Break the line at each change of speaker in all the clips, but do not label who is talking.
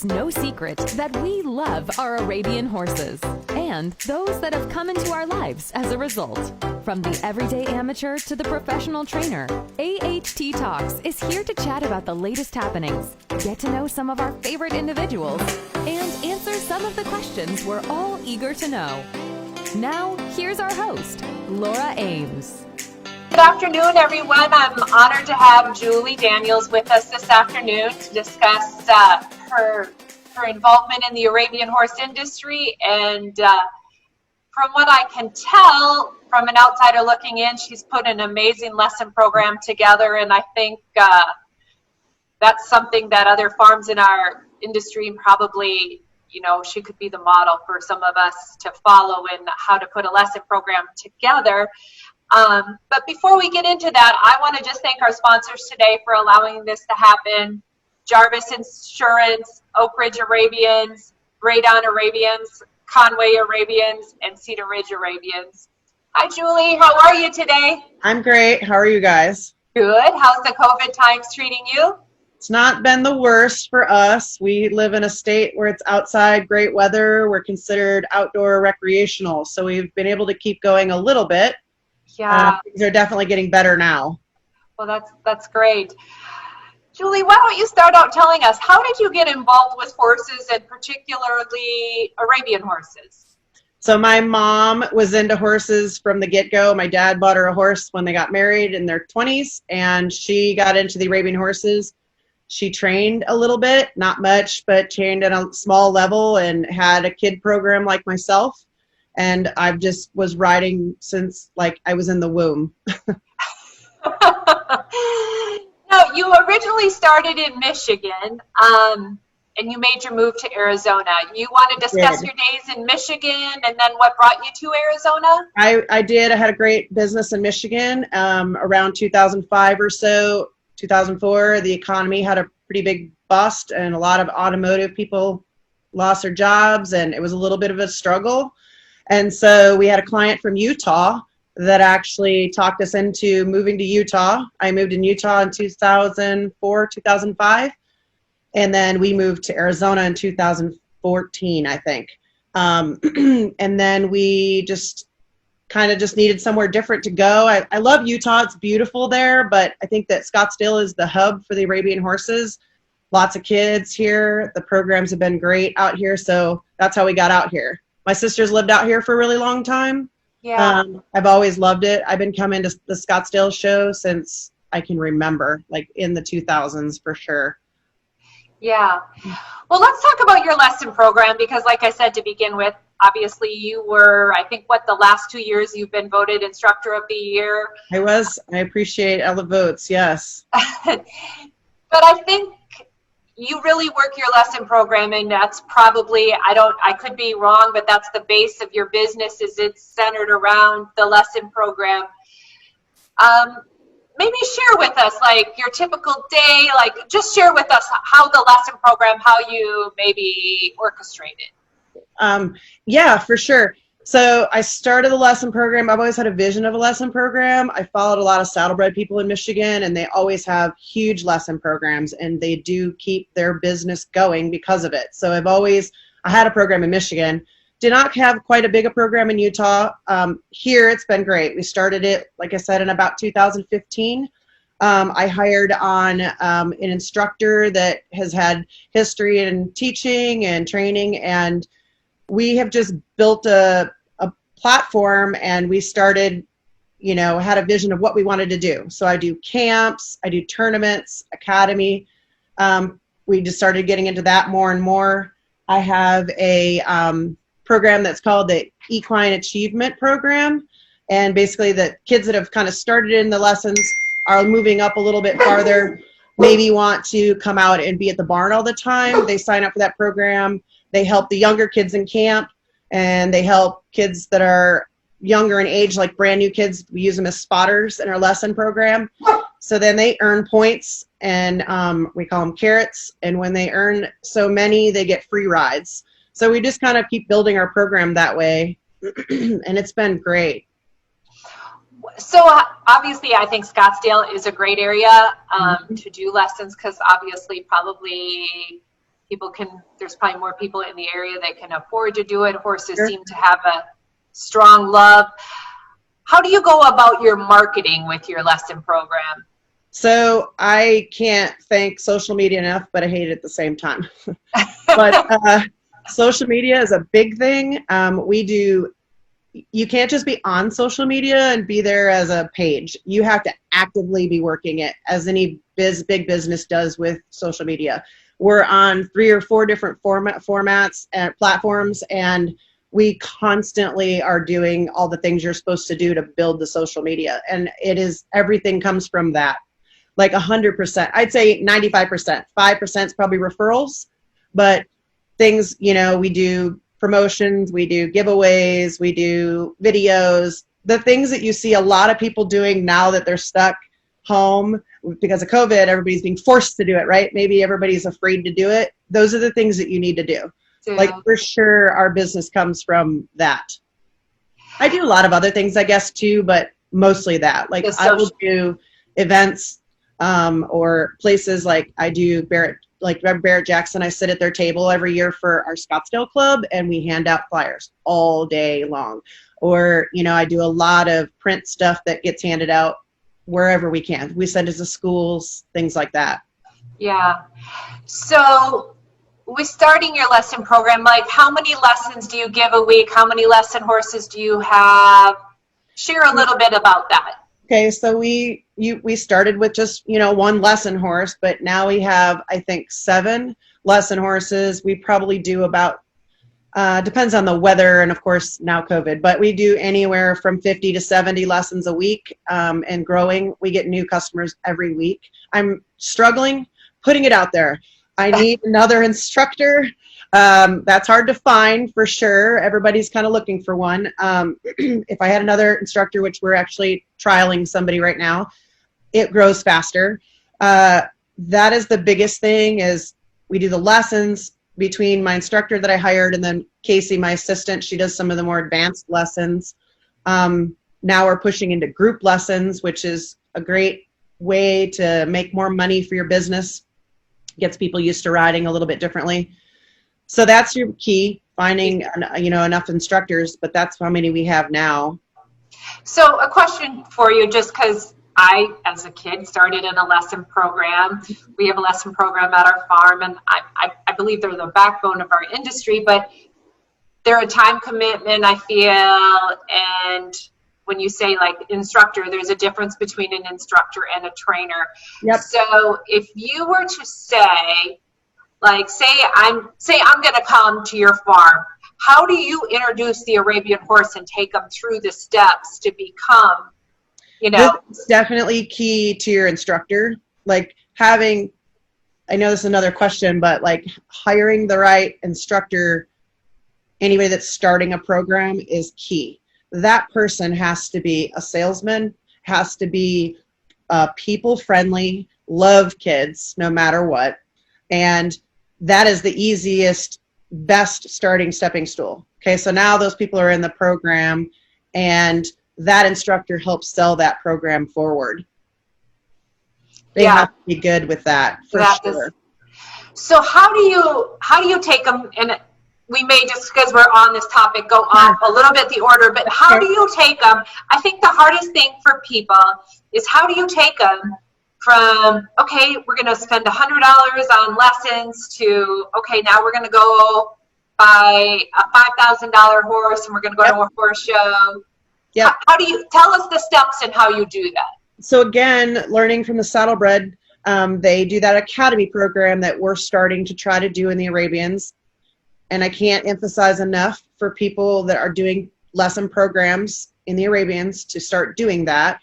It's no secret that we love our Arabian horses and those that have come into our lives as a result. From the everyday amateur to the professional trainer, AHT Talks is here to chat about the latest happenings, get to know some of our favorite individuals, and answer some of the questions we're all eager to know. Now, here's our host, Laura Ames.
Good afternoon, everyone. I'm honored to have Julie Daniels with us this afternoon to discuss her involvement in the Arabian horse industry. And from what I can tell, from an outsider looking in, she's put an amazing lesson program together. And I think that's something that other farms in our industry probably, she could be the model for some of us to follow in how to put a lesson program together. But before we get into that, I want to just thank our sponsors today for allowing this to happen. Jarvis Insurance, Oak Ridge Arabians, Braydon Arabians, Conway Arabians, and Cedar Ridge Arabians. Hi, Julie. How are you today?
I'm great. How are you guys?
Good. How's the COVID times treating you?
It's not been the worst for us. We live in a state where it's outside, great weather. We're considered outdoor recreational, so we've been able to keep going a little bit.
Yeah.
Things are definitely getting better now.
Well, that's great. Julie, why don't you start out telling us, how did you get involved with horses and particularly Arabian horses?
So my mom was into horses from the get-go. My dad bought her a horse when they got married in their 20s, and she got into the Arabian horses. She trained a little bit, not much, but trained at a small level and had a kid program like myself. And I've just was riding since I was in the womb.
Now, you originally started in Michigan, and you made your move to Arizona. You want to discuss your days in Michigan and then what brought you to Arizona?
I did. I had a great business in Michigan around 2005 or so, 2004. The economy had a pretty big bust, and a lot of automotive people lost their jobs, and it was a little bit of a struggle. And so we had a client from Utah that actually talked us into moving to Utah. I moved in Utah in 2004, 2005. And then we moved to Arizona in 2014, I think. And then we just needed somewhere different to go. I love Utah. It's beautiful there, but I think that Scottsdale is the hub for the Arabian horses. Lots of kids here. The programs have been great out here. So that's how we got out here. My sister's lived out here for a really long time.
Yeah.
I've always loved it. I've been coming to the Scottsdale show since I can remember, in the 2000s for sure.
Yeah. Well, let's talk about your lesson program because, like I said to begin with, obviously you were, I think, the last 2 years you've been voted Instructor of the Year.
I was. I appreciate all the votes, yes.
But I think you really work your lesson program, and that's probably, I could be wrong, but that's the base of your business, is it's centered around the lesson program. Maybe share with us, your typical day, just share with us how the lesson program, how you maybe orchestrate it.
Yeah, for sure. So I started the lesson program. I've always had a vision of a lesson program. I followed a lot of saddlebred people in Michigan, and they always have huge lesson programs, and they do keep their business going because of it. So I had a program in Michigan. Did not have quite a big a program in Utah. Here, it's been great. We started it, like I said, in about 2015. I hired on an instructor that has had history in teaching and training, and we have just built a platform, and we started, had a vision of what we wanted to do. So I do camps, I do tournaments, academy. We just started getting into that more and more. I have a program that's called the Equine Achievement Program. And basically the kids that have kind of started in the lessons are moving up a little bit farther, maybe want to come out and be at the barn all the time. They sign up for that program. They help the younger kids in camp, and they help kids that are younger in age, like brand new kids. We use them as spotters in our lesson program. So then they earn points, and we call them carrots. And when they earn so many, they get free rides. So we just kind of keep building our program that way, and it's been great.
So obviously, I think Scottsdale is a great area to do lessons because obviously probably there's probably more people in the area that can afford to do it. Horses
Sure.
seem to have a strong love. How do you go about your marketing with your lesson program?
So I can't thank social media enough, but I hate it at the same time. But social media is a big thing. You can't just be on social media and be there as a page. You have to actively be working it, as any big business does with social media. We're on 3 or 4 different formats and platforms, and we constantly are doing all the things you're supposed to do to build the social media. And everything comes from that. Like 100%. I'd say 95%. 5% is probably referrals, but things, we do promotions, we do giveaways, we do videos, the things that you see a lot of people doing now that they're stuck home because of COVID. Everybody's being forced to do it, right? Maybe everybody's afraid to do it. Those are the things that you need to do.
Yeah.
Like, for sure, our business comes from that. I do a lot of other things, I guess, too, but mostly that. Like, I will do events or places like I do Barrett Jackson. I sit at their table every year for our Scottsdale club, and we hand out flyers all day long. Or, I do a lot of print stuff that gets handed out wherever we can. We send it to schools, things like that.
Yeah. So with starting your lesson program, like, how many lessons do you give a week? How many lesson horses do you have? Share a little bit about that.
Okay, so we started with just, 1 lesson horse, but now we have, I think, 7 lesson horses. We probably do about, depends on the weather and, of course, now COVID, but we do anywhere from 50 to 70 lessons a week, and growing. We get new customers every week. I'm struggling putting it out there. I need another instructor. That's hard to find, for sure. Everybody's kind of looking for one. If I had another instructor, which we're actually trialing somebody right now, it grows faster. That is the biggest thing, is we do the lessons between my instructor that I hired and then Casey, my assistant. She does some of the more advanced lessons. Now we're pushing into group lessons, which is a great way to make more money for your business. Gets people used to riding a little bit differently. So that's your key, finding, enough instructors, but that's how many we have now.
So a question for you, just because I, as a kid, started in a lesson program. We have a lesson program at our farm, and I believe they're the backbone of our industry, but they're a time commitment, I feel, and when you say like instructor, there's a difference between an instructor and a trainer.
Yep.
So if you were to say, like, say I'm going to come to your farm, how do you introduce the Arabian horse and take them through the steps to become,
It's definitely key to your instructor. Like, I know this is another question, but like hiring the right instructor, anybody that's starting a program, is key. That person has to be a salesman, has to be people friendly, love kids no matter what. And that is the easiest, best starting stepping stool. Okay, so now those people are in the program, and that instructor helps sell that program forward. They have to be good with that, for sure.
So how do you take them, and we may, just because we're on this topic, go off a little bit the order, but how do you take them? I think the hardest thing for people is, how do you take them from, okay, we're going to spend $100 on lessons, to, okay, now we're going to go buy a $5,000 horse and we're going to go to a horse show. Yeah. How do you tell us the steps and how you do that?
So again, learning from the Saddlebred, they do that academy program that we're starting to try to do in the Arabians. And I can't emphasize enough for people that are doing lesson programs in the Arabians to start doing that.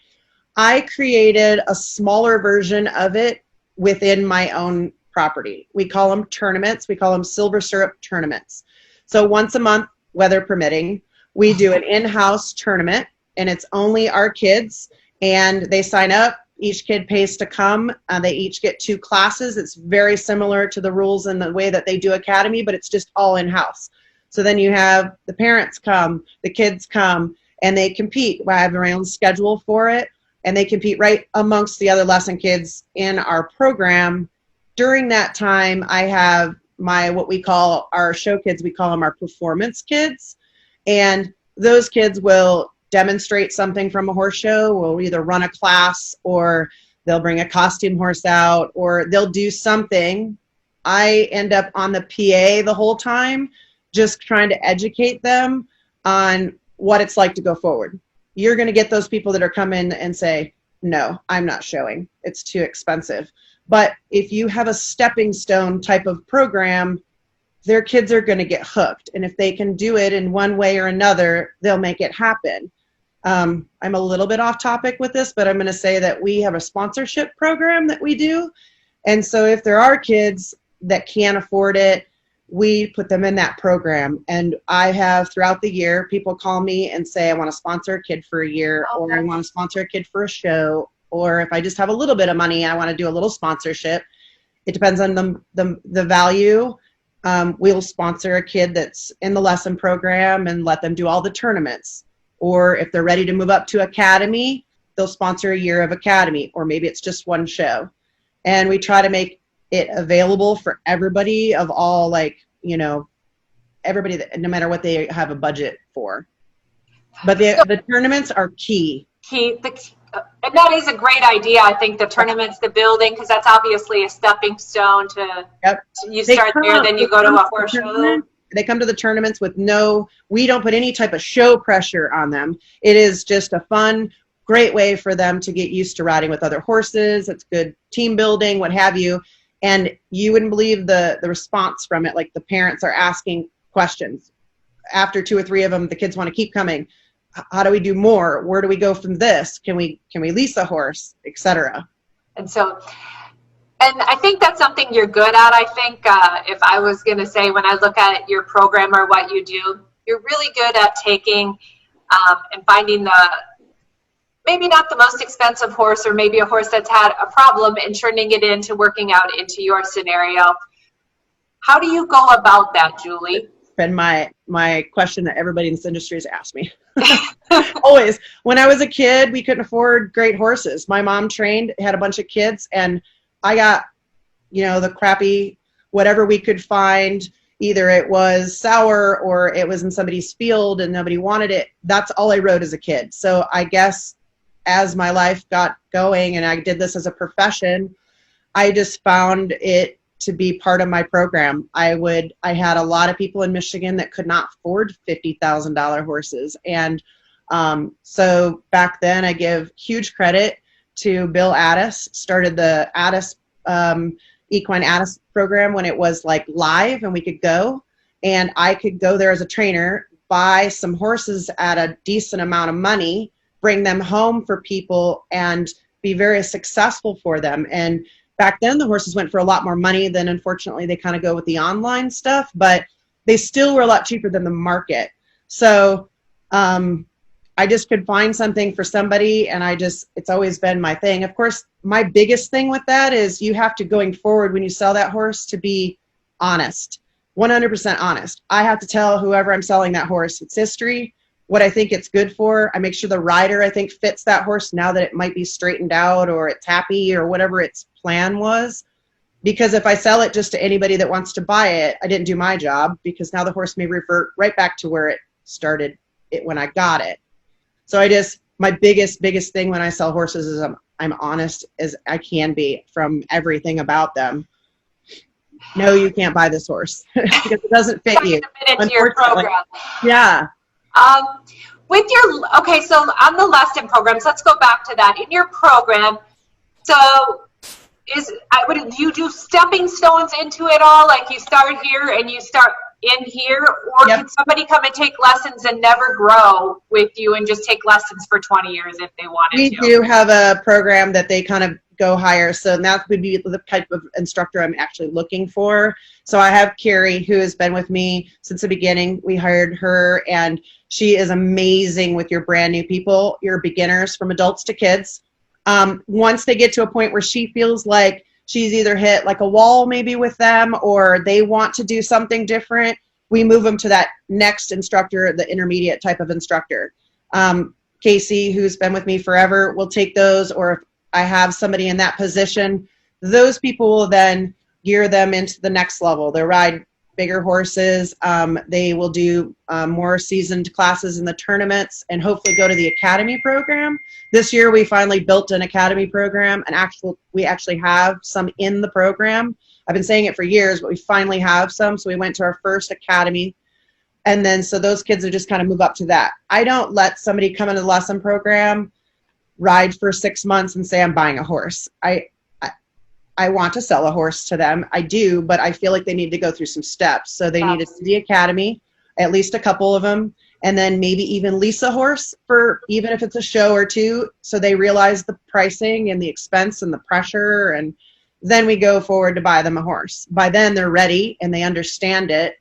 I created a smaller version of it within my own property. We call them tournaments. We call them silver syrup tournaments. So once a month, weather permitting, we do an in-house tournament, and it's only our kids, and they sign up. Each kid pays to come. They each get 2 classes. It's very similar to the rules and the way that they do academy, but it's just all in-house. So then you have the parents come, the kids come, and they compete. I have their own schedule for it, and they compete right amongst the other lesson kids in our program. During that time, I have what we call our show kids, we call them our performance kids. And those kids will demonstrate something from a horse show. We'll either run a class, or they'll bring a costume horse out, or they'll do something. I end up on the PA the whole time, just trying to educate them on what it's like to go forward. You're going to get those people that are coming and say, no, I'm not showing. It's too expensive. But if you have a stepping stone type of program, their kids are going to get hooked. And if they can do it in one way or another, they'll make it happen. I'm a little bit off topic with this, but I'm going to say that we have a sponsorship program that we do. And so if there are kids that can't afford it, we put them in that program. And I have throughout the year, people call me and say, I want to sponsor a kid for a year, or I want to sponsor a kid for a show, or if I just have a little bit of money, I want to do a little sponsorship. It depends on the value. We'll sponsor a kid that's in the lesson program and let them do all the tournaments. Or if they're ready to move up to academy, they'll sponsor a year of academy, or maybe it's just one show. And we try to make it available for everybody of all, like, you know, everybody that, no matter what they have a budget for. But the tournaments are key.
And that is a great idea. I think the tournaments, the building, because that's obviously a stepping stone to, you start there, then you go to a horse show.
They come to the tournaments with we don't put any type of show pressure on them. It is just a fun, great way for them to get used to riding with other horses. It's good team building, what have you. And you wouldn't believe the response from it. Like, the parents are asking questions. After 2 or 3 of them, the kids want to keep coming. How do we do more? Where do we go from this? Can we lease a horse, etc.?
And I think that's something you're good at. I think if I was going to say, when I look at your program or what you do, you're really good at taking and finding maybe not the most expensive horse, or maybe a horse that's had a problem, and turning it into working out into your scenario. How do you go about that, Julie?
It's been my question that everybody in this industry has asked me. Always. When I was a kid, we couldn't afford great horses. My mom had a bunch of kids, and I got, the crappy, whatever we could find. Either it was sour or it was in somebody's field and nobody wanted it. That's all I rode as a kid. So I guess as my life got going and I did this as a profession, I just found it to be part of my program. I had a lot of people in Michigan that could not afford $50,000 horses. And so back then, I give huge credit to Bill Addis, started the Addis Equine Addis program when it was like live and we could go. And I could go there as a trainer, buy some horses at a decent amount of money, bring them home for people, and be very successful for them. And back then, the horses went for a lot more money than, unfortunately, they kind of go with the online stuff, but they still were a lot cheaper than the market. So I just could find something for somebody, and it's always been my thing. Of course, my biggest thing with that is you have to, going forward, when you sell that horse, to be honest, 100% honest. I have to tell whoever I'm selling that horse its history, what I think it's good for. I make sure the rider, I think, fits that horse now that it might be straightened out or it's happy or whatever its plan was. Because if I sell it just to anybody that wants to buy it, I didn't do my job, because now the horse may revert right back to where it started when I got it. So my biggest thing when I sell horses is I'm honest as I can be from everything about them. No, you can't buy this horse because it doesn't fit you.
Into your program.
Yeah.
So on the lesson programs, let's go back to that. In your program, so do you do stepping stones into it all? Like you start here and you start in here, or Can somebody come and take lessons and never grow with you and just take lessons for 20 years if they wanted to?
We do have a program that they kind of go higher, so that would be the type of instructor I'm actually looking for. So I have Carrie, who has been with me since the beginning. We hired her, and she is amazing with your brand new people, your beginners, from adults to kids. Once they get to a point where she feels like she's either hit like a wall maybe with them, or they want to do something different, we move them to that next instructor, the intermediate type of instructor. Casey, who's been with me forever, will take those, or if I have somebody in that position, those people will then gear them into the next level. They'll ride bigger horses. They will do more seasoned classes in the tournaments and hopefully go to the academy program. This year we finally built an academy program, we actually have some in the program. I've been saying it for years, but we finally have some. So we went to our first academy. And then so those kids will just kind of move up to that. I don't let somebody come into the lesson program, ride for 6 months and say, I'm buying a horse. I want to sell a horse to them. I do, but I feel like they need to go through some steps. So they need to see the academy, at least a couple of them, and then maybe even lease a horse for even if it's a show or two, so they realize the pricing and the expense and the pressure, and then we go forward to buy them a horse. By then they're ready and they understand it.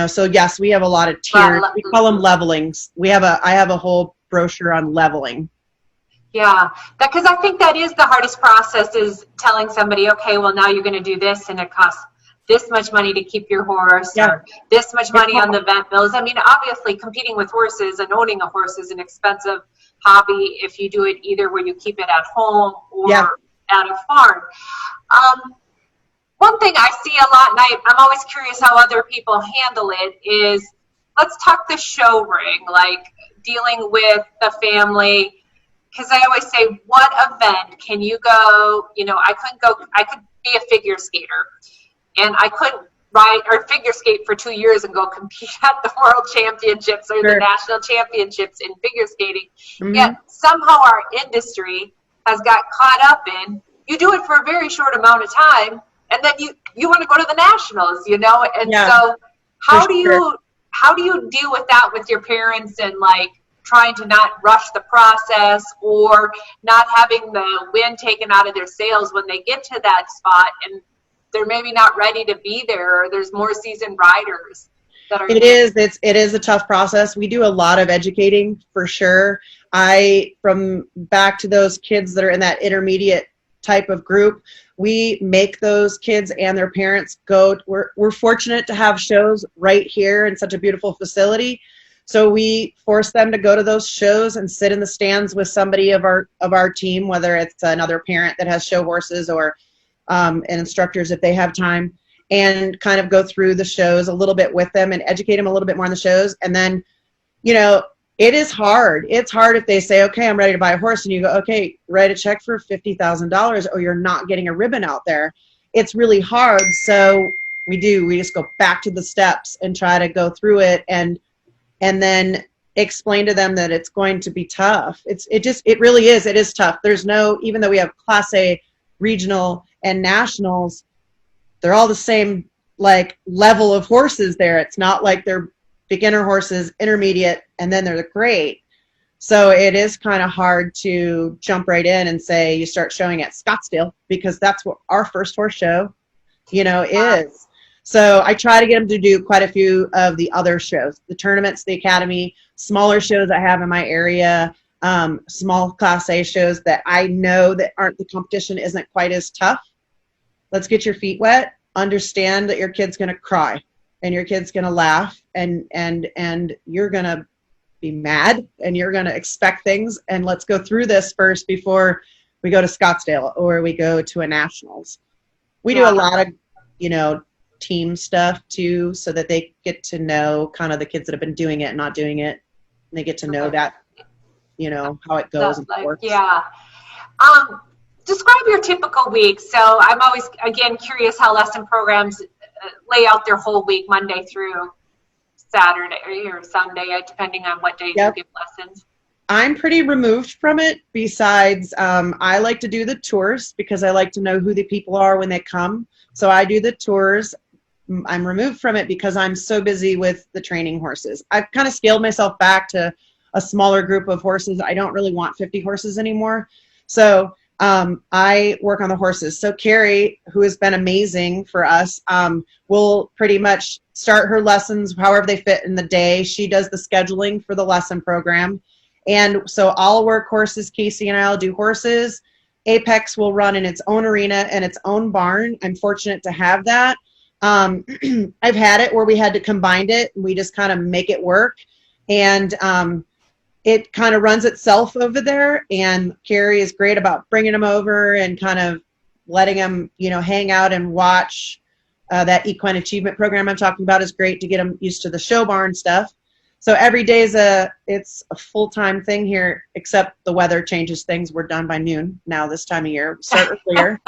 So yes, we have a lot of tiers. We call them levelings. I have a whole brochure on leveling.
Yeah, because I think that is the hardest process, is telling somebody, okay, well, now you're going to do this and it costs this much money to keep your horse, or this much money on the vet bills. I mean, obviously competing with horses and owning a horse is an expensive hobby if you do it either where you keep it at home or at a farm. One thing I see a lot, and I'm always curious how other people handle it, is let's talk the show ring, like dealing with the family. Because I always say, what event can you go? I could be a figure skater, and I couldn't ride or figure skate for 2 years and go compete at the world championships or the national championships in figure skating. Mm-hmm. Yet somehow our industry has got caught up in, you do it for a very short amount of time, and then you want to go to the nationals, And so how do you deal with that with your parents, and like trying to not rush the process, or not having the wind taken out of their sails when they get to that spot and they're maybe not ready to be there, or there's more seasoned riders that are. It
is a tough process. We do a lot of educating for sure. From back to those kids that are in that intermediate type of group, we make those kids and their parents go. We're fortunate to have shows right here in such a beautiful facility. So we force them to go to those shows and sit in the stands with somebody of our team, whether it's another parent that has show horses or and instructors if they have time, and kind of go through the shows a little bit with them and educate them a little bit more on the shows. And then, it is hard. It's hard if they say, okay, I'm ready to buy a horse, and you go, okay, write a check for $50,000 or you're not getting a ribbon out there. It's really hard. So we just go back to the steps and try to go through it and then explain to them that it's going to be tough. It really is. It is tough. Even though we have Class A, regional, and nationals, they're all the same like level of horses there. It's not like they're beginner horses, intermediate, and then they're great. So it is kind of hard to jump right in and say you start showing at Scottsdale, because that's what our first horse show, is. So I try to get them to do quite a few of the other shows, the tournaments, the academy, smaller shows I have in my area, small Class A shows that I know that the competition isn't quite as tough. Let's get your feet wet. Understand that your kid's going to cry and your kid's going to laugh and you're going to be mad and you're going to expect things. And let's go through this first before we go to Scottsdale or we go to a nationals. We do a lot of, team stuff too, so that they get to know kind of the kids that have been doing it and not doing it. And they get to know that, how it goes and works.
Yeah. Describe your typical week. So I'm always, again, curious how lesson programs lay out their whole week, Monday through Saturday or Sunday, depending on what days you give lessons.
I'm pretty removed from it. Besides, I like to do the tours because I like to know who the people are when they come. So I do the tours. I'm removed from it because I'm so busy with the training horses. I've kind of scaled myself back to a smaller group of horses. I don't really want 50 horses anymore. So I work on the horses. So Carrie, who has been amazing for us, will pretty much start her lessons however they fit in the day. She does the scheduling for the lesson program. And so I'll work horses. Casey and I'll do horses. Apex will run in its own arena and its own barn. I'm fortunate to have that. I've had it where we had to combine it. We just kind of make it work. And it kind of runs itself over there. And Carrie is great about bringing them over and kind of letting them, hang out and watch that equine achievement program I'm talking about is great to get them used to the show barn stuff. So every day it's a full-time thing here, except the weather changes things. We're done by noon now this time of year. Start earlier.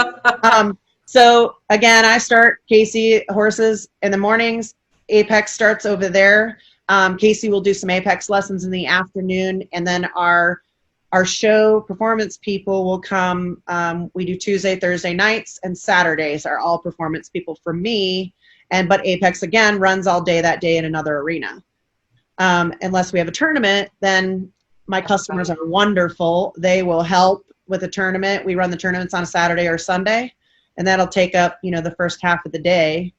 So again, I start Casey horses in the mornings. Apex starts over there. Casey will do some Apex lessons in the afternoon, and then our show performance people will come. We do Tuesday, Thursday nights, and Saturdays are all performance people for me. But Apex again runs all day that day in another arena. Unless we have a tournament, then my customers are wonderful. They will help with the tournament. We run the tournaments on a Saturday or Sunday, and that'll take up, the first half of the day.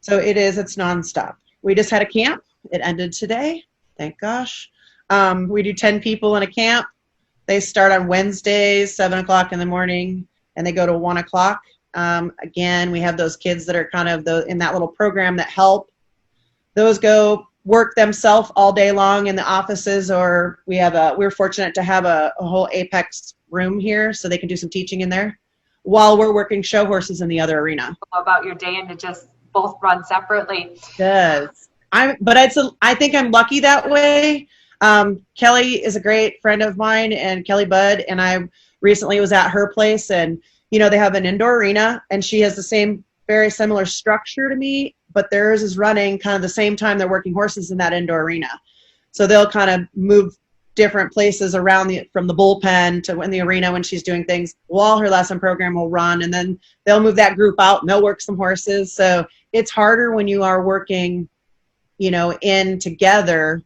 So it's nonstop. We just had a camp. It ended today. Thank gosh. We do 10 people in a camp. They start on Wednesdays, 7 o'clock in the morning, and they go to 1 o'clock. Again, we have those kids that are kind of in that little program that help. Those go work themselves all day long in the offices, or we're fortunate to have a whole Apex room here, so they can do some teaching in there while we're working show horses in the other arena.
About your day, and to just both run separately.
It does. I think I'm lucky that way. Kelly is a great friend of mine, and Kelly Budd, and I recently was at her place, and they have an indoor arena, and she has the same very similar structure to me, but theirs is running kind of the same time they're working horses in that indoor arena. So they'll kind of move different places around from the bullpen to in the arena when she's doing things while her lesson program will run, and then they'll move that group out and they'll work some horses. So it's harder when you are working, in together.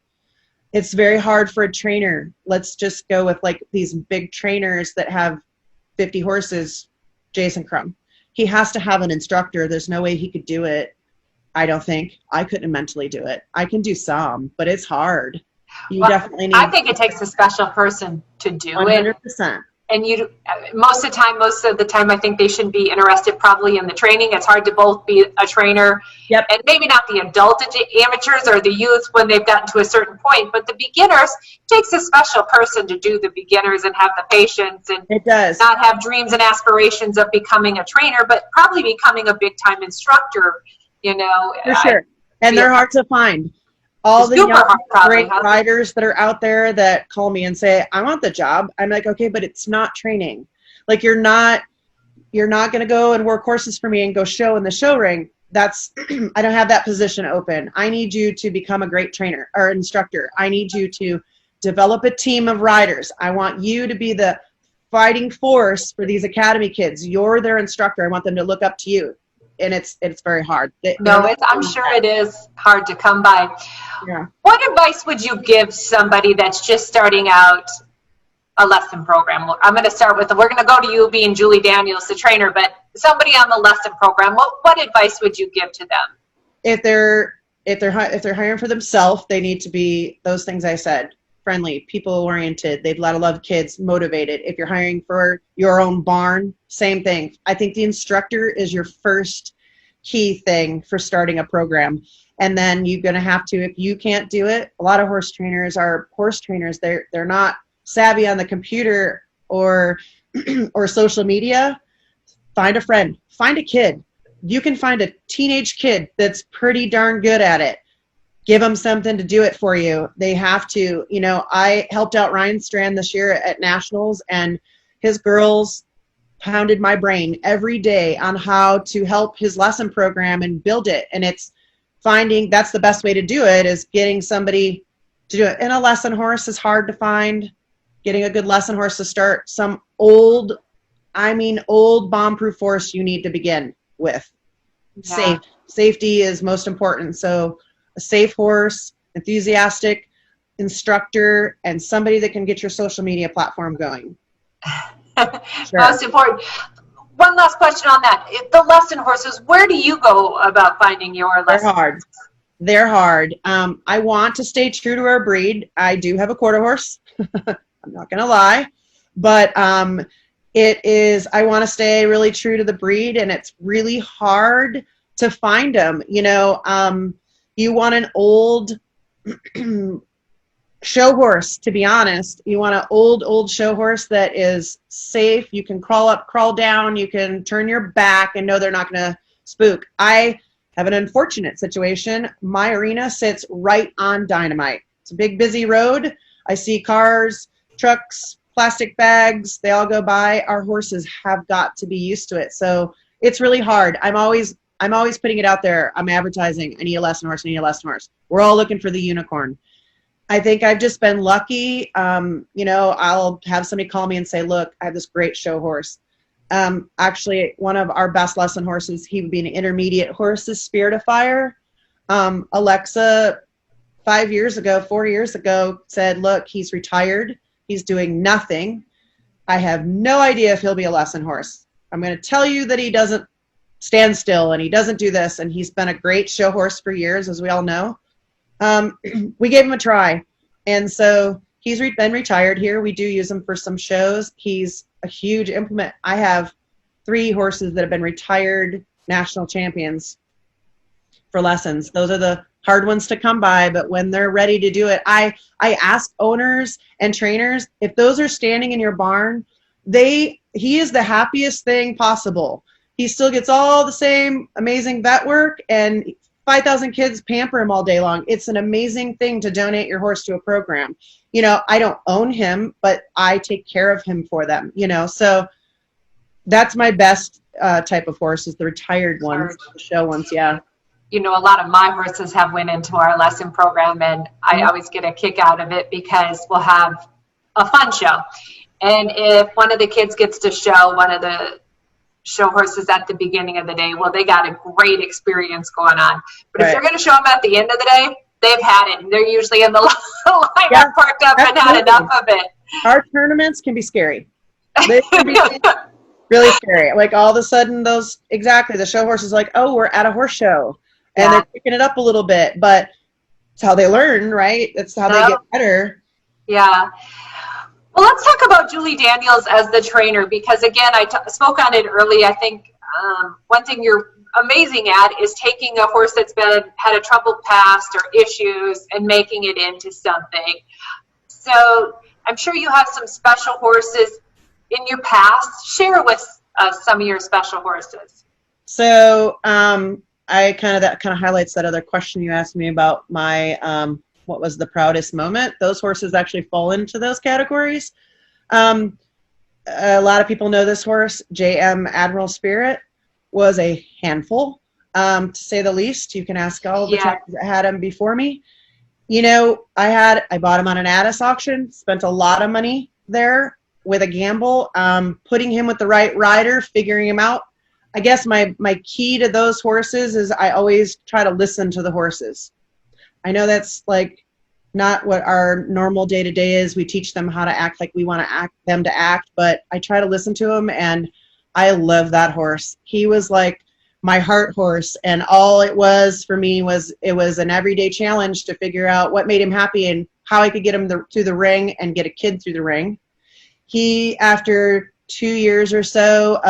It's very hard for a trainer. Let's just go with like these big trainers that have 50 horses, Jason Crum. He has to have an instructor. There's no way he could do it. I don't think. I couldn't mentally do it. I can do some, but it's hard. You definitely need.
I think it takes a special person to do
100%.
it. And most of the time, I think they should be interested probably in the training. It's hard to both be a trainer,
Yep.
And maybe not the adult amateurs or the youth when they've gotten to a certain point, but the beginners, it takes a special person to do the beginners and have the patience and
It does.
not have dreams and aspirations of becoming a trainer, but probably becoming a big time instructor,
For sure. And they're hard to find. All the young, great riders that are out there that call me and say, I want the job. I'm like, okay, but it's not training. Like you're not going to go and work horses for me and go show in the show ring. I don't have that position open. I need you to become a great trainer or instructor. I need you to develop a team of riders. I want you to be the fighting force for these academy kids. You're their instructor. I want them to look up to you. And it's very hard.
I'm sure it is hard to come by.
Yeah.
What advice would you give somebody that's just starting out a lesson program? I'm going to start with, we're going to go to you being Julie Daniels, the trainer, but somebody on the lesson program, what advice would you give to them?
If they're hiring for themselves, they need to be those things I said: friendly, people-oriented. They've got to love kids, motivated. If you're hiring for your own barn, same thing. I think the instructor is your first key thing for starting a program. And then you're going to have to, if you can't do it, a lot of horse trainers are horse trainers. They're not savvy on the computer or social media. Find a friend. Find a kid. You can find a teenage kid that's pretty darn good at it. Give them something to do it for you. They have to, I helped out Ryan Strand this year at Nationals, and his girls pounded my brain every day on how to help his lesson program and build it. And it's that's the best way to do it, is getting somebody to do it. And a lesson horse is hard to find. Getting a good lesson horse to start. Some old bomb-proof horse you need to begin with. Yeah. Safety is most important. So a safe horse, enthusiastic instructor, and somebody that can get your social media platform going. Sure.
Most important. One last question on that. The lesson horses, where do you go about finding your lessons?
They're hard. I want to stay true to our breed. I do have a quarter horse. I'm not going to lie. But I want to stay really true to the breed, and it's really hard to find them. You want an old show horse, to be honest. You want an old show horse that is safe. You can crawl up, crawl down. You can turn your back and know they're not going to spook. I have an unfortunate situation. My arena sits right on Dynamite. It's a big, busy road. I see cars, trucks, plastic bags. They all go by. Our horses have got to be used to it. So it's really hard. I'm always putting it out there. I'm advertising. I need a lesson horse. I need a lesson horse. We're all looking for the unicorn. I think I've just been lucky. I'll have somebody call me and say, look, I have this great show horse. Actually, one of our best lesson horses, he would be an intermediate horse, is Spirit of Fire. Alexa, 4 years ago, said, look, he's retired. He's doing nothing. I have no idea if he'll be a lesson horse. I'm going to tell you that he doesn't stand still and he doesn't do this. And he's been a great show horse for years, as we all know. We gave him a try. And so he's been retired here. We do use him for some shows. He's a huge implement. I have 3 horses that have been retired national champions for lessons. Those are the hard ones to come by, but when they're ready to do it, I ask owners and trainers, if those are standing in your barn, he is the happiest thing possible. He still gets all the same amazing vet work, and 5,000 kids pamper him all day long. It's an amazing thing to donate your horse to a program. I don't own him, but I take care of him for them, so that's my best type of horse, is the retired ones, the show ones. Yeah.
A lot of my horses have went into our lesson program, and I always get a kick out of it because we'll have a fun show. And if one of the kids gets to show one of the show horses at the beginning of the day, well, they got a great experience going on. But if you're going to show them at the end of the day, they've had it. And they're usually in the lineup parked up and had enough of it.
Our tournaments can be scary. They can be really scary. Like all of a sudden the show horse is like, oh, we're at a horse show. And they're picking it up a little bit. But it's how they learn, right? It's how they get better.
Yeah. Well, let's talk about Julie Daniels as the trainer, because again, I spoke on it early. I think one thing you're amazing at is taking a horse that's had a troubled past or issues and making it into something. So I'm sure you have some special horses in your past. Share with us some of your special horses.
So that kind of highlights that other question you asked me about my what was the proudest moment. Those horses actually fall into those categories. A lot of people know this horse. JM Admiral Spirit was a handful, to say the least. You can ask all the trainers that had him before me. I bought him on an Addis auction, spent a lot of money there with a gamble, putting him with the right rider, figuring him out. I guess my key to those horses is I always try to listen to the horses. I know that's like not what our normal day-to-day is. We teach them how to act like we want them to act, but I try to listen to them, and I love that horse. He was like my heart horse, and all it was for me was an everyday challenge to figure out what made him happy and how I could get him through the ring and get a kid through the ring. He, after 2 years or so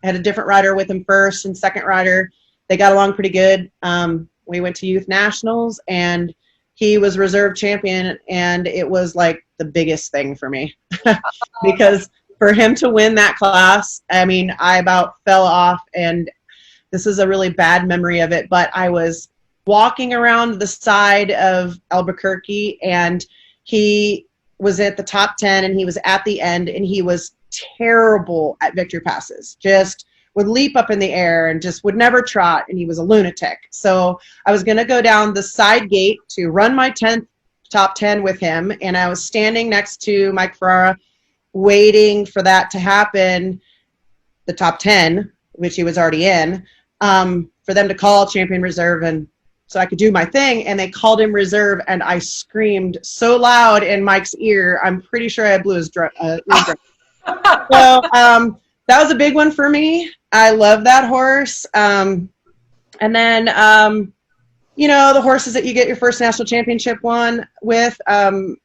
had a different rider with him first and second rider. They got along pretty good. We went to youth nationals, and he was reserve champion, and it was like the biggest thing for me because for him to win that class, I mean, I about fell off, and this is a really bad memory of it, but I was walking around the side of Albuquerque, and he was at the top 10, and he was at the end, and he was terrible at victory passes. Just would leap up in the air and just would never trot, and he was a lunatic. So I was going to go down the side gate to run my top 10 with him, and I was standing next to Mike Ferrara waiting for that to happen, the top 10, which he was already in, for them to call champion reserve, and so I could do my thing, and they called him reserve, and I screamed so loud in Mike's ear, I'm pretty sure I blew his eardrum. So that was a big one for me. I love that horse. And then, the horses that you get your first national championship one with, R.A.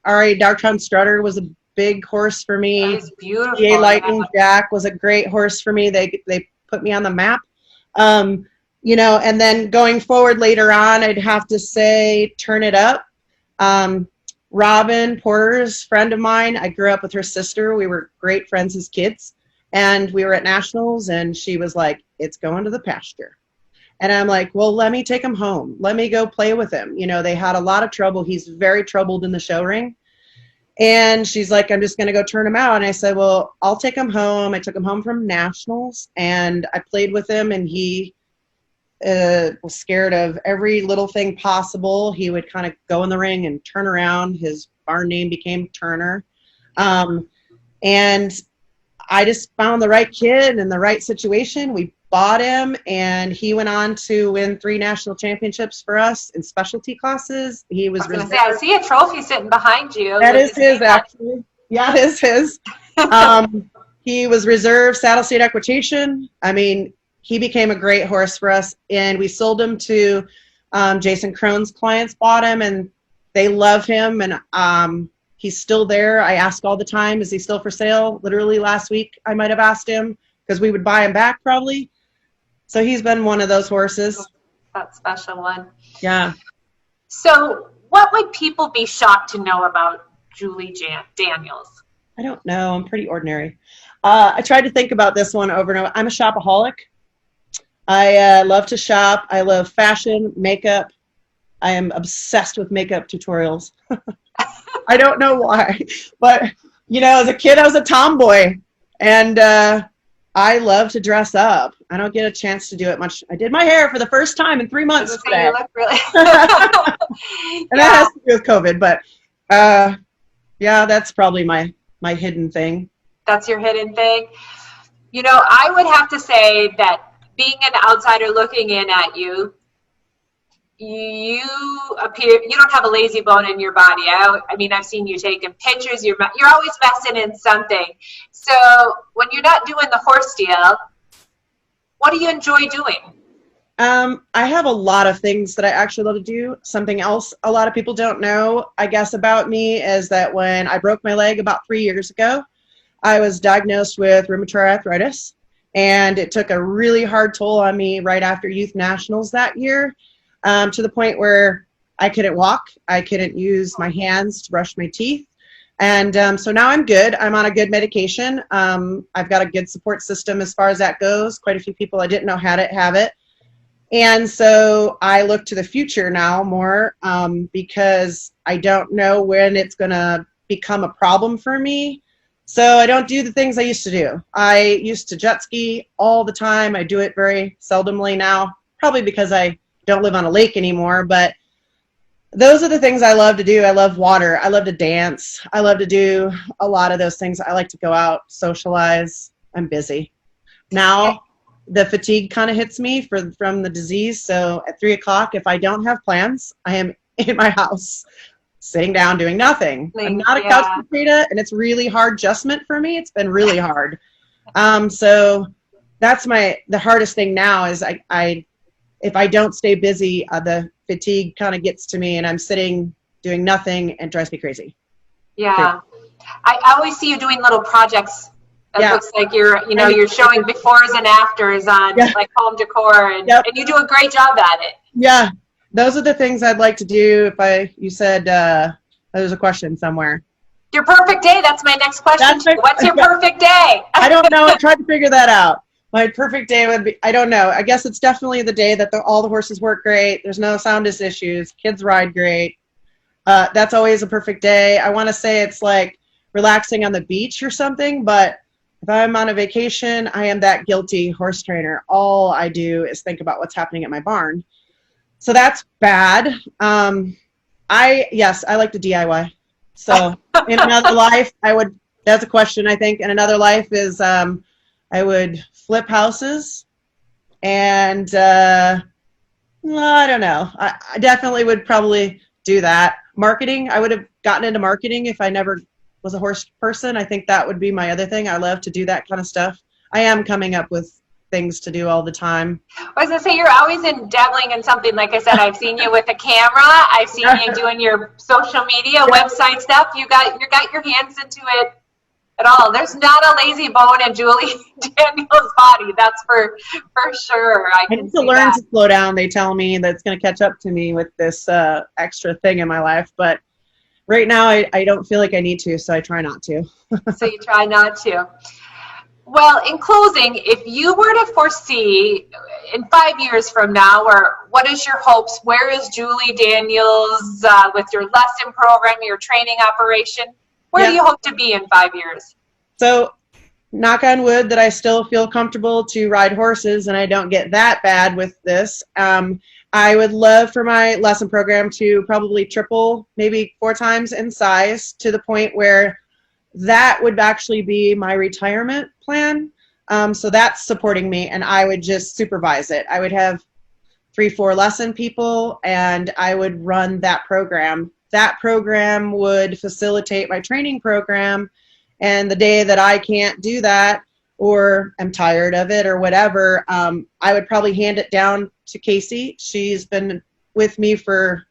Darktown Strutter was a big horse for me.
That is beautiful.
P.A. Lightning Jack was a great horse for me. They put me on the map. And then going forward later on, I'd have to say Turn It Up. Robin Porter's friend of mine. I grew up with her sister. We were great friends as kids. And we were at nationals, and she was like, it's going to the pasture. And I'm like, well, let me take him home. Let me go play with him. You know, they had a lot of trouble. He's very troubled in the show ring. And she's like, I'm just going to go turn him out. And I said, well, I'll take him home. I took him home from nationals, and I played with him, and he was scared of every little thing possible. He would kind of go in the ring and turn around. His barn name became Turner. And I just found the right kid in the right situation. We bought him, and he went on to win 3 national championships for us in specialty classes. He was
reserved. I see a trophy sitting behind you.
That is his, actually. Yeah, it is his. He was reserve saddle state equitation. I mean, he became a great horse for us, and we sold him to Jason Crone's clients, bought him, and they love him, and he's still there. I ask all the time, is he still for sale? Literally last week, I might have asked him, because we would buy him back probably. So he's been one of those horses.
That special one.
Yeah.
So what would people be shocked to know about Julie Daniels?
I don't know. I'm pretty ordinary. I tried to think about this one over and over. I'm a shopaholic. I love to shop. I love fashion, makeup. I am obsessed with makeup tutorials. I don't know why. But, you know, as a kid, I was a tomboy. And I love to dress up. I don't get a chance to do it much. I did my hair for the first time in 3 months today.
You look really
and that has to do with COVID. But, yeah, that's probably my hidden thing.
That's your hidden thing. You know, I would have to say that being an outsider looking in at you, you don't have a lazy bone in your body. I mean, I've seen you taking pictures. You're always vested in something. So when you're not doing the horse deal, what do you enjoy doing?
I have a lot of things that I actually love to do. Something else a lot of people don't know, I guess, about me is that when I broke my leg about 3 years ago, I was diagnosed with rheumatoid arthritis, and it took a really hard toll on me right after Youth Nationals that year, to the point where I couldn't walk. I couldn't use my hands to brush my teeth. And so now I'm good. I'm on a good medication. I've got a good support system as far as that goes. Quite a few people I didn't know had it have it. And so I look to the future now more because I don't know when it's going to become a problem for me. So I don't do the things I used to do. I used to jet ski all the time. I do it very seldomly now, probably because I don't live on a lake anymore. But those are the things I love to do. I love water. I love to dance. I love to do a lot of those things. I like to go out, socialize. I'm busy. Now the fatigue kind of hits me from the disease. So at 3 o'clock, if I don't have plans, I am in my house, sitting down, doing nothing. I'm not a couch potato, and it's really hard adjustment for me. It's been really hard. So that's the hardest thing now is if I don't stay busy, the fatigue kind of gets to me, and I'm sitting doing nothing, and it drives me crazy.
Yeah. I always see you doing little projects. It looks like you're showing befores and afters on like home decor, and you do a great job at it. Yeah.
Those are the things I'd like to do. You said there's a question somewhere.
Your perfect day. That's my next question. What's your perfect day?
I don't know. I tried to figure that out. My perfect day would be, I don't know. I guess it's definitely the day that all the horses work great. There's no sound issues. Kids ride great. That's always a perfect day. I want to say it's like relaxing on the beach or something, but if I'm on a vacation, I am that guilty horse trainer. All I do is think about what's happening at my barn. So that's bad. I like to DIY. So in another life, that's a question, I think. In another life is I would flip houses, and I don't know. I definitely would probably do that. Marketing, I would have gotten into marketing if I never was a horse person. I think that would be my other thing. I love to do that kind of stuff. I am coming up with things to do all the time.
I was going to say, you're always dabbling in something. Like I said, I've seen you with a camera. I've seen you doing your social media, website stuff. You got your hands into it at all. There's not a lazy bone in Julie Daniels' body. That's for sure. I
need to learn to slow down. They tell me that it's going to catch up to me with this extra thing in my life. But Right now, I don't feel like I need to, so I try not to.
So you try not to. Well, in closing, if you were to foresee in 5 years from now, or what is your hopes? Where is Julie Daniels with your lesson program, your training operation? Where do you hope to be in 5 years?
So, knock on wood that I still feel comfortable to ride horses and I don't get that bad with this. I would love for my lesson program to probably triple, maybe 4 times in size, to the point where that would actually be my retirement plan. So that's supporting me, and I would just supervise it. I would have 3-4 lesson people, and I would run that program. That program would facilitate my training program, and the day that I can't do that, or I'm tired of it or whatever, I would probably hand it down to Casey. She's been with me for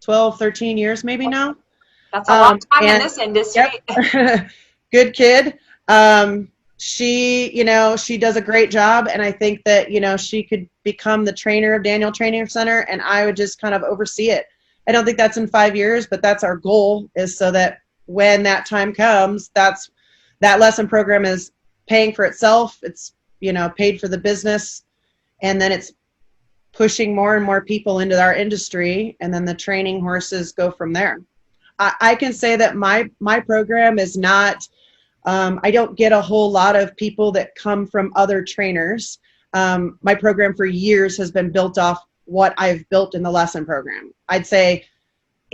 12, 13 years maybe now.
That's a long time in this industry.
Yep. Good kid. She does a great job, and I think that, she could become the trainer of Daniel Training Center, and I would just kind of oversee it. I don't think that's in 5 years, but that's our goal, is so that when that time comes, that lesson program is paying for itself. It's, paid for the business, and then it's pushing more and more people into our industry, and then the training horses go from there. I can say that my program is not, I don't get a whole lot of people that come from other trainers. My program for years has been built off what I've built in the lesson program. I'd say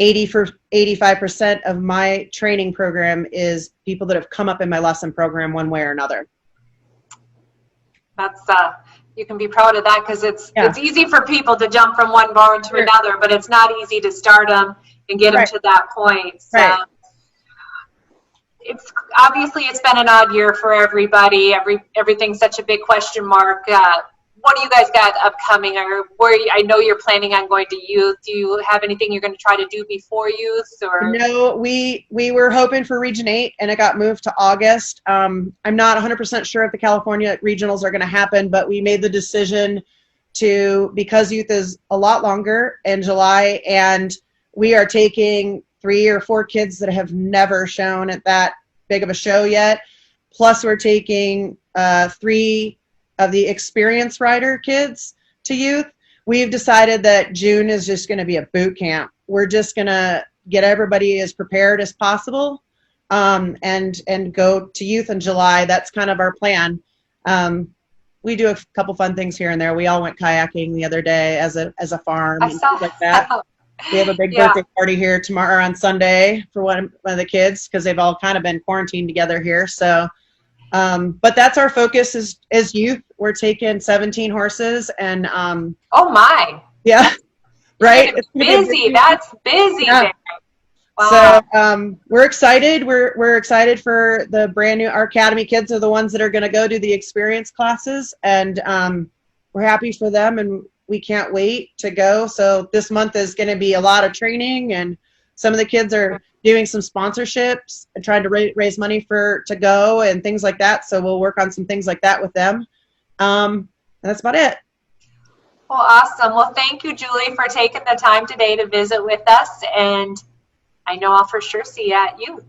85% of my training program is people that have come up in my lesson program one way or another.
That's you can be proud of that, because it's easy for people to jump from one barn to another, but it's not easy to start them and get them to that point. So it's obviously, it's been an odd year for everybody. Everything's such a big question mark. What do you guys got upcoming, or I know you're planning on going to youth? Do you have anything you're going to try to do before youth? Or
no, we were hoping for Region 8, and it got moved to August. I'm not 100% sure if the California regionals are going to happen, but we made the decision because youth is a lot longer in July, and we are taking 3 or 4 kids that have never shown at that big of a show yet. Plus, we're taking 3 of the experienced rider kids to youth. We've decided that June is just going to be a boot camp. We're just going to get everybody as prepared as possible, and go to youth in July. That's kind of our plan. We do a couple fun things here and there. We all went kayaking the other day as a farm and stuff like that. We have a big birthday party here tomorrow on Sunday for one of the kids, because they've all kind of been quarantined together here. So, but that's our focus is youth. We're taking 17 horses, and
oh my,
yeah, right.
It's busy. That's busy.
Yeah.
There. Wow.
So we're excited. We're excited for the brand new. Our academy kids are the ones that are going to go do the experience classes, and we're happy for them, and we can't wait to go. So this month is going to be a lot of training, and some of the kids are doing some sponsorships and trying to raise money to go and things like that. So we'll work on some things like that with them. And that's about it.
Well, awesome. Well, thank you, Julie, for taking the time today to visit with us. And I know I'll for sure see you at youth.